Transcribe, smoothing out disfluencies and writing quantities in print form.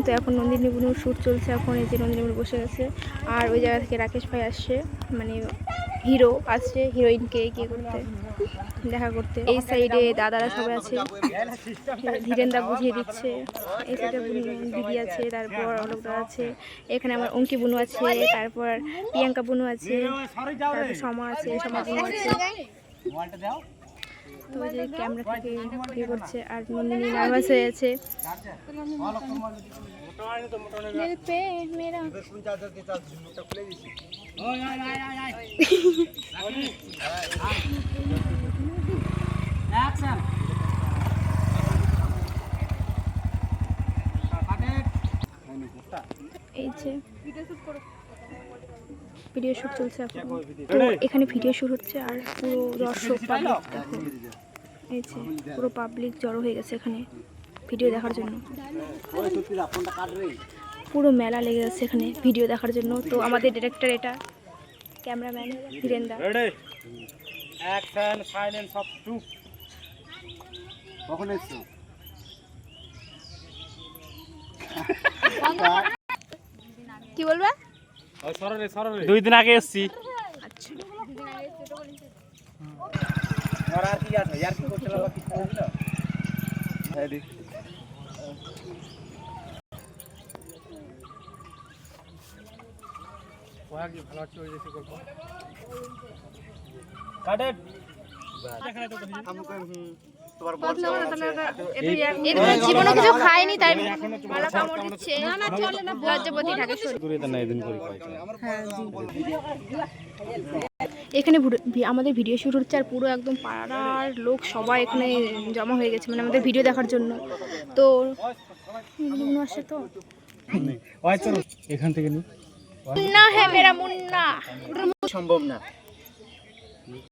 তো এখন নন্দিনী বুনুর শ্যুট চলছে। এখন এই যে নন্দিনী বুনু বসে গেছে, আর ওই জায়গা থেকে রাকেশ ভাই আসছে, মানে হিরো আসছে হিরোইনকে গিয়ে করতে, দেখা করতে। এই সাইডে দাদারা সবাই আছে, ধীরেনদা বুঝিয়ে দিচ্ছে। এই সাইডে দিদি আছে, তারপর অলোকদা আছে, এখানে আমার অঙ্কি বুনু আছে, তারপর প্রিয়াঙ্কা বুনু আছে, তারপর সমা আছে, সমা বুনু আছে। তো ওই যে ক্যামেরা থেকে ইয়ে করছে, আর নন্দিনী নার্ভাস হয়ে আছে। এই যে ভিডিও শুট চলছে এখন, তো এখানে ভিডিও শুট হচ্ছে, আর পুরো দর্শক পাবলিক দেখো, এই যে পুরো পাবলিক জড়ো হয়ে গেছে এখানে ভিডিও দেখার জন্য। পুরো মেলা লেগে গেছে এখানে ভিডিও দেখার জন্য। তো আমাদের ডিরেক্টর, এটা ক্যামেরাম্যান ধীরেনদা। অ্যাকশন সাইলেন্স অফ টুক। কখন এসছো? কি বলবা? ওই সরলে 2 দিন আগে এসেছি। আচ্ছা, আর আর কি আছে? यार কি করতে লাগা কিছু বুঝলো? এই দেখ। ওয়া কি ভালো আছে ওই দেশে করব। কাটেট। দেখাই তো তুমি। हमको তোমার বল জীবনে কিছু খায়নি, তাই ভালো কামড় দিচ্ছে। না না চলে না, লজ্জাপতি থাকে শরীর। দূরে তো না এদিন করে কইছে। হ্যাঁ এখানে আমাদের ভিডিও শুট হচ্ছে, আর পুরো একদম পাড়ার লোক সবাই এখানে জমা হয়ে গেছে, মানে আমাদের ভিডিও দেখার জন্য। তো মুন্না আসে, তো ওই চলো এখান থেকে নি। মুন্না হ্যাঁ মেরা মুন্না। সম্ভব না।